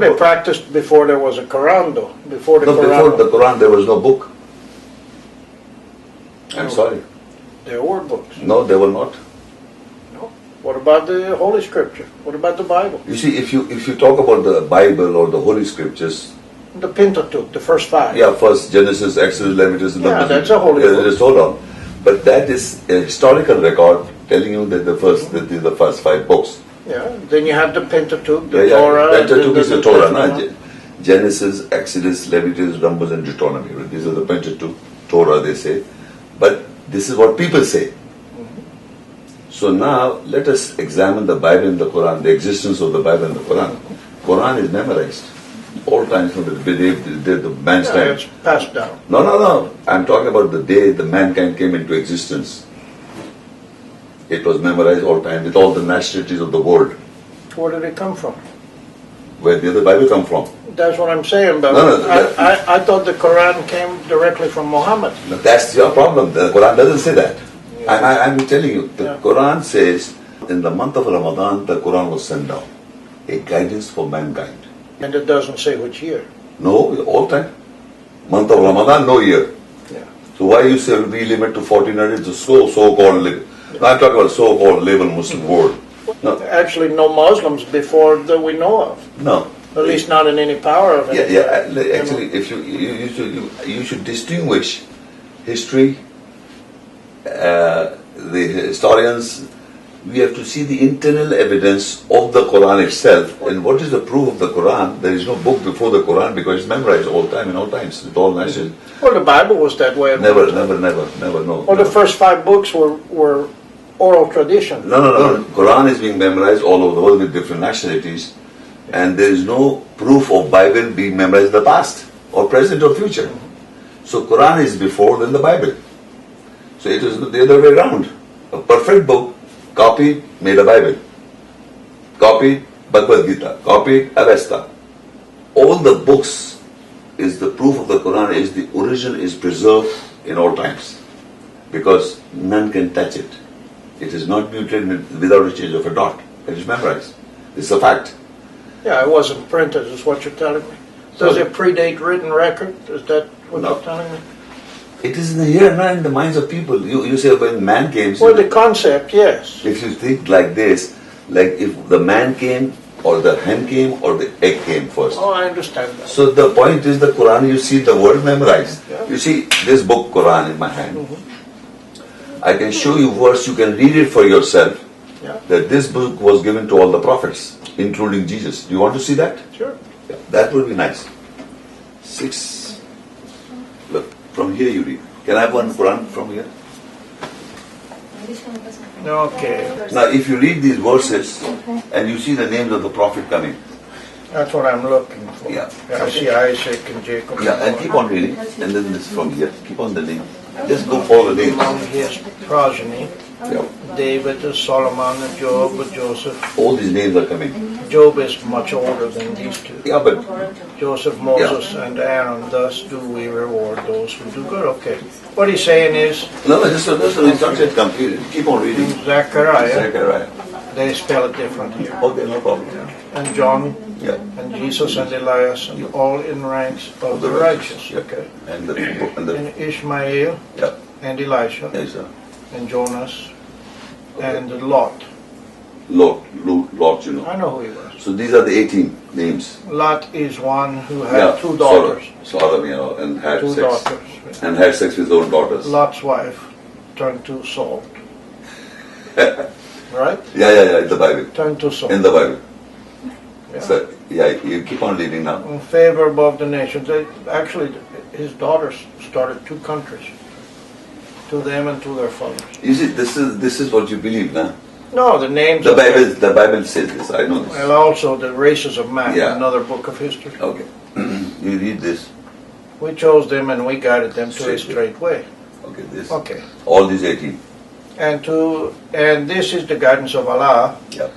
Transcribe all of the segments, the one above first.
They practiced before there was a Quran, though. Before the Quran, there was no book. I'm sorry. There were books. No, there were not. No. What about the Holy Scripture? What about the Bible? You see, if you talk about the Bible or the Holy Scriptures, the Pentateuch, the first five. Yeah, first Genesis, Exodus, Leviticus, and that's a holy book. Just hold on. But that is a historical record telling you that these are the first five books. Yeah. Then you have the Pentateuch, the Torah. Pentateuch is the Torah, no? Genesis, Exodus, Leviticus, Numbers, and Deuteronomy. These are the Pentateuch, Torah, they say. But this is what people say. So now let us examine the Bible and the Quran, the existence of the Bible and the Quran. Quran is memorized. All times from the day the man's time. It's passed down. No. I'm talking about the day the mankind came into existence. It was memorized all time with all the nationalities of the world. Where did it come from? Where did the Bible come from? That's what I'm saying. But I thought the Quran came directly from Muhammad. No, that's your problem. The Quran doesn't say that. Yeah. I'm telling you, the Quran says in the month of Ramadan, the Quran was sent down. A guidance for mankind. And it doesn't say which year. No, all time. Month of Ramadan, no year. Yeah. So why you say we limit to 1400? It's a so-called label. No, I'm talking about so-called label Muslim world. No. Actually, no Muslims before that we know of. No. At least not in any power of it. Actually, if you should distinguish history, the historians. We have to see the internal evidence of the Quran itself. And what is the proof of the Quran? There is no book before the Quran because it's memorized all time in all times. With all nations. Well, the Bible was that way. Never, no. Well, the first five books were oral tradition. No. Quran is being memorized all over the world with different nationalities. And there is no proof of Bible being memorized in the past or present or future. So Quran is before than the Bible. So it is the other way around. A perfect book. Copied, made a Bible. Copied, Bhagavad Gita. Copied, Avesta. All the books is the proof of the Quran is the original is preserved in all times. Because none can touch it. It is not mutated without a change of a dot. It is memorized. It's a fact. Yeah, it wasn't printed, is what you're telling me. Does it predate written record? Is that what you're telling me? It is here now in the minds of people. You say when man came. Well, the concept, yes. If you think like this, like if the man came, or the hen came, or the egg came first. Oh, I understand that. So the point is the Quran, you see the word memorized. Yeah. You see this book Quran in my hand. I can show you verse, you can read it for yourself. Yeah. That this book was given to all the prophets, including Jesus. Do you want to see that? Sure. Yeah, that would be nice. 6. Look. From here you read. Can I have one Quran from here? Okay. Now if you read these verses and you see the names of the Prophet coming. That's what I'm looking for. Yeah. I see Isaac and Jacob. Yeah, and keep on reading. And then this from here. Keep on the name. Just go follow the names. Among his progeny, Yeah. David, Solomon, Job, Joseph. All these names are coming. Job is much older than these two. Yeah, but Joseph, Moses, and Aaron, thus do we reward those who do good. Okay. What he's saying is... No, just it's not yet completed. Keep on reading. Zechariah. They spell it different here. Okay, no problem. And John, yeah. And Jesus and Elias, and all in ranks of the righteous. Yeah. Okay. And Ishmael, yeah. And Elisha, yes, sir. And Jonas, okay. And Lot. Lot, you know. I know who he was. So these are the 18 names. Lot is one who had two daughters. Sodom, and had two sex. Daughters. And had sex with his own daughters. Lot's wife turned to salt. Right? Yeah, in the Bible. Turned to salt. In the Bible. Yeah. So, you keep on reading now. In favor above the nations. Actually, his daughters started two countries. To them and to their fathers. You see, this is what you believe, now. No, the names. The Bible says this. I know this. And also the races of man. Yeah. Another book of history. Okay, you read this. We chose them and we guided them to a straight way. Okay, this. Okay. All these 18. And this is the guidance of Allah. Yeah.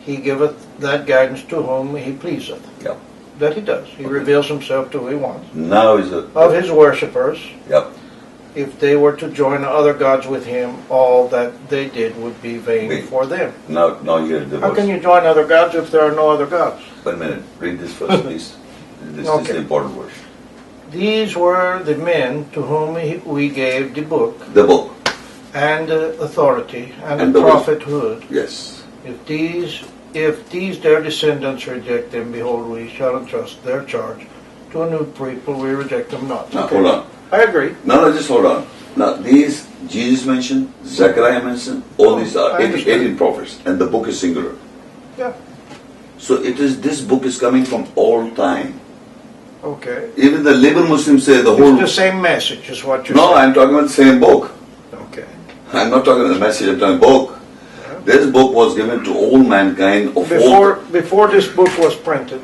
He giveth that guidance to whom He pleaseth. Yeah. That He does. He reveals Himself to who He wants. Now is of His worshippers. Yep. If they were to join other gods with Him, all that they did would be vain for them. Now here the How can you join other gods if there are no other gods? 1 minute. Read this first, please. This is Okay. the important verse. These were the men to whom we gave the book The book. and the authority and And the the prophethood. Yes. If these their descendants reject them, behold, we shall entrust their charge to a new people. We reject them not. Now, Okay. hold on. I agree. No, just hold on. Now, these Jesus mentioned, Zechariah mentioned, all these are I 18 prophets, and the book is singular. Yeah. So this book is coming from all time. Okay. Even the liberal Muslims say the whole... It's the same message is what you're No, saying. I'm talking about the same book. Okay. I'm not talking about the message, I'm talking book. This book was given to all mankind of all... Before this book was printed.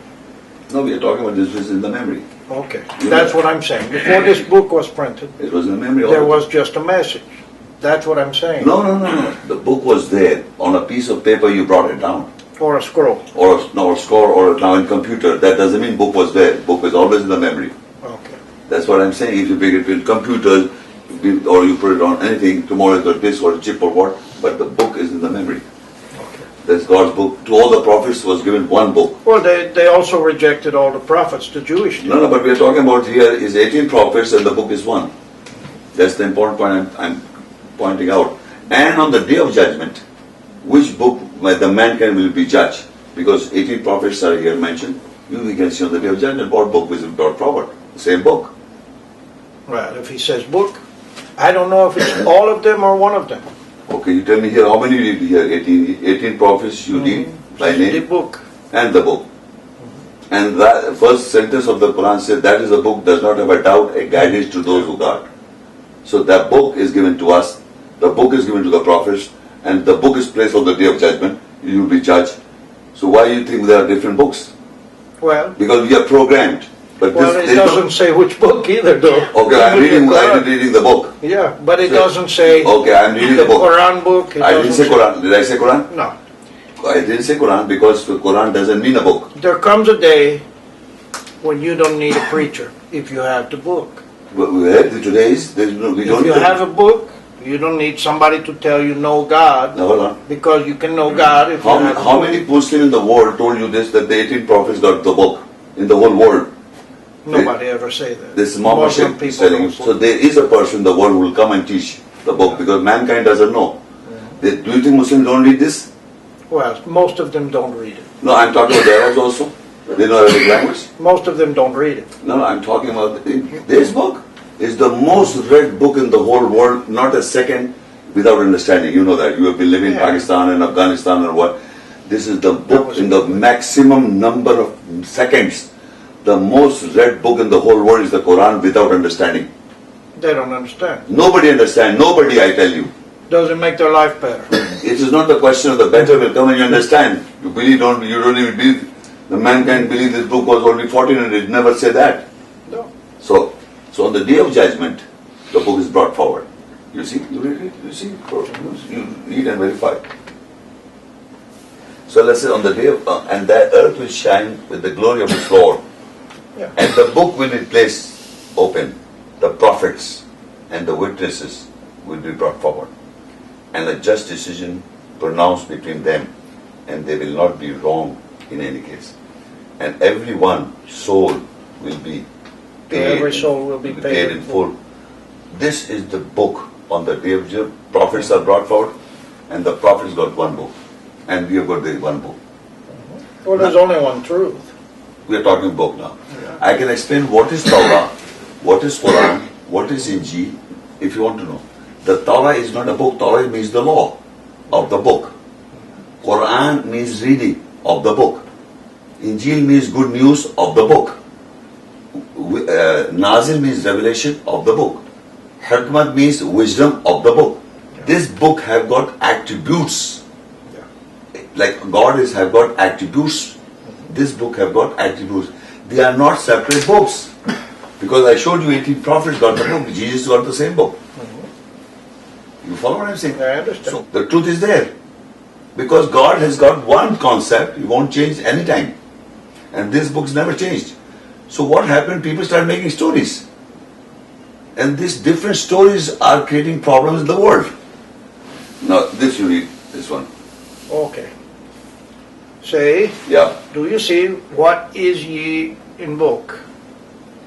No, we are talking about this was in the memory. Okay. That's what I'm saying. Before this book was printed, It was in the memory. there was just a message. That's what I'm saying. No. The book was there. On a piece of paper, you brought it down. Or a scroll. Or a score, or now in computer. That doesn't mean book was there. Book was always in the memory. Okay. That's what I'm saying. If you bring it in computers, or you put it on anything, tomorrow it's got this or a chip or what, but the book is in the memory. Okay. That's God's book. To all the prophets was given one book. Well, they also rejected all the prophets, the Jewish did. No, but we are talking about here is 18 prophets and the book is one. That's the important point I'm pointing out. And on the day of judgment, which book the mankind will be judged? Because 18 prophets are here mentioned. We can see on the day of judgment what book was brought forward. The same book. Well, if he says book, I don't know if it's all of them or one of them. Okay, you tell me here, how many you read here? 18 prophets you read by The name? book. And the book. And that first sentence of the Quran says, that is a book, does not have a doubt, a guidance to those who guard. So that book is given to us, the book is given to the prophets, and the book is placed on the day of judgment. You will be judged. So why do you think there are different books? Well, Because we are programmed. But it doesn't say which book either, though. Okay, I'm reading the book. Yeah, but it doesn't say Okay, I'm reading the book. Quran book. I didn't say Quran. Did I say Quran? No. I didn't say Quran because the Quran doesn't mean a book. There comes a day when you don't need a preacher if you have the book. But today's, we don't... If you have a book, you don't need somebody to tell you know God. Now, hold on. Because you can know God if you have a How book. many Muslims in the world told you this, that the 18 prophets got the book in the whole world? Nobody ever say that. This is Muhammad Muslim Shaikh people telling you. don't. So there is a person in the world who will come and teach the book because mankind doesn't know. Do you think Muslims don't read this? Well, most of them don't read it. No, I'm talking about the Arabs also. They know Arabic language. Most of them don't read it. No, I'm talking about this book is the most read book in the whole world, not a second without understanding. You know that. You have been living in Pakistan and Afghanistan and what. This is the book in the maximum number of seconds. The most read book in the whole world is the Quran without understanding. They don't understand. Nobody understands. Nobody, I tell you. Does it make their life better? It is not the question of the better will come and you understand. You don't even believe. The mankind believe this book was only 1400. It never said that. No. So on the day of judgment, the book is brought forward. You see, you read it, you see, you read and verify. So let's say on the day of, and the earth will shine with the glory of its Lord. Yeah. And the book will be placed open. The prophets and the witnesses will be brought forward. And a just decision pronounced between them. And they will not be wrong in any case. And every one soul will be paid. Every soul will be paid in full. This is the book on the day of judgment. Prophets are brought forward. And the prophets got one book. And we have got the one book. Well, there's only one truth. We are talking book now. Yeah. I can explain what is Torah, what is Quran, what is Injil, if you want to know. The Torah is not a book. Torah means the law of the book. Quran means reading of the book. Injil means good news of the book. Nazil means revelation of the book. Hikmat means wisdom of the book. Yeah. This book have got attributes. Yeah. Like God have got attributes. This book have got attributes. They are not separate books. Because I showed you 18 prophets got the book. Jesus got the same book. You follow what I'm saying? I understand. So the truth is there. Because God has got one concept, He won't change any time. And this book's never changed. So what happened? People started making stories. And these different stories are creating problems in the world. Now, this you read, this one. Okay. Say, Yeah. do you see what is ye invoke?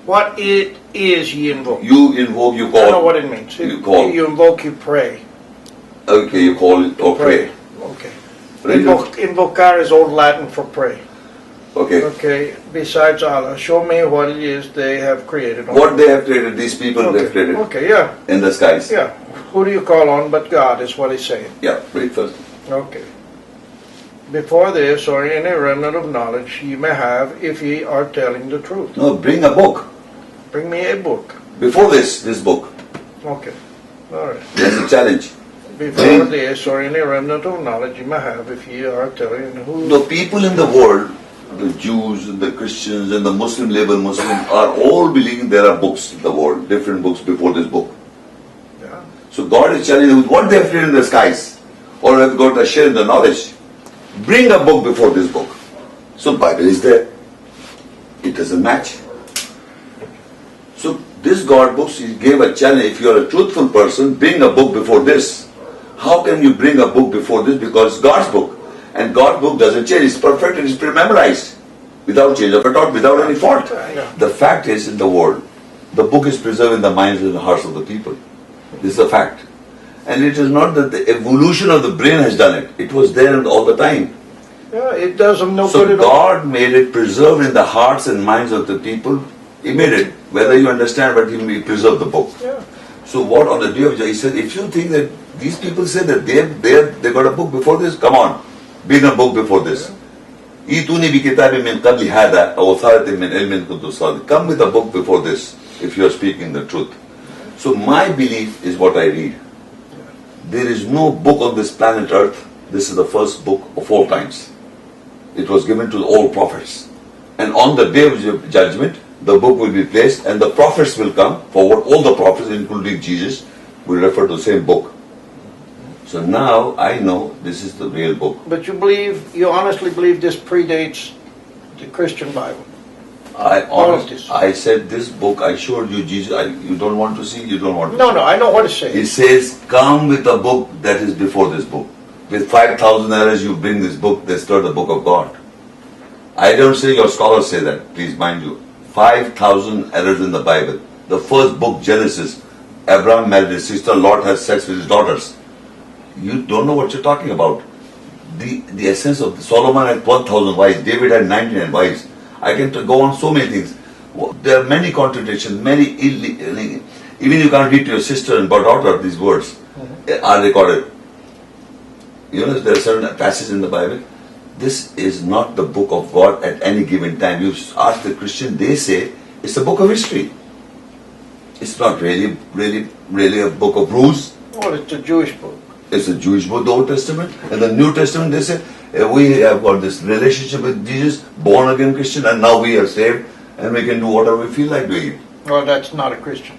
What it is ye invoke? You invoke, you I don't know call. what it means. You call. You invoke, you pray. Okay, you call it or pray. Okay. Right. Invocar is Old Latin for pray. Okay. Okay. Besides Allah, show me what it is they have created. What they have created, these people Okay. they have created Okay, yeah. in the skies. Yeah. Who do you call on but God is what he's saying. Yeah, read first. Okay. Before this, or any remnant of knowledge ye may have, if ye are telling the truth. No, bring a book. Bring me a book. Before this book. Okay. All right. That's the challenge. Before this, or any remnant of knowledge ye may have, if ye are telling who. The people in the world, the Jews and the Christians and the Muslim label Muslims are all believing there are books in the world, different books before this book. Yeah. So God is challenging them with what they have created in the skies, or have got a share in the knowledge. Bring a book before this book. So Bible is there. It doesn't match. So this God books, he gave a challenge. If you are a truthful person, bring a book before this. How can you bring a book before this? Because it's God's book. And God's book doesn't change. It's perfect and it's pre-memorized. Without change of thought, without any fault. Yeah. The fact is in the world, the book is preserved in the minds and the hearts of the people. This is a fact. And it is not that the evolution of the brain has done it. It was there all the time. Yeah, it does them no good So at all. God made it preserved in the hearts and minds of the people. He made it. Whether you understand, but He preserved the book. Yeah. So what on the day of judgment, He said, if you think that these people say that they got a book before this, come on, bring a book before this. Ituni bi kitabin min qabli hada aw thalatin min ilmin kuntum sadiqin. Come with a book before this if you are speaking the truth. So my belief is what I read. There is no book on this planet Earth. This is the first book of all times. It was given to all prophets. And on the day of judgment, the book will be placed and the prophets will come forward. All the prophets, including Jesus, will refer to the same book. So now I know this is the real book. But you honestly believe this predates the Christian Bible? I said this book, I showed you Jesus, you don't want to see, you don't want to see. No, I know what it says. It says, come with a book that is before this book. With 5,000 errors you bring this book, that's not the book of God. I don't say your scholars say that, please mind you. 5,000 errors in the Bible. The first book, Genesis, Abraham married his sister, Lot has sex with his daughters. You don't know what you're talking about. The essence of Solomon had 12,000 wives, David had 99 wives. I can go on so many things. There are many contradictions, even you can't read to your sister and daughter these words are recorded. You know, there are certain passages in the Bible. This is not the book of God at any given time. You ask the Christian, they say it's a book of history. It's not really a book of rules. Well, it's a Jewish book. It's a Jewish book, the Old Testament. And the New Testament, they say, we have got this relationship with Jesus, born again Christian, and now we are saved, and we can do whatever we feel like doing. Well, that's not a Christian.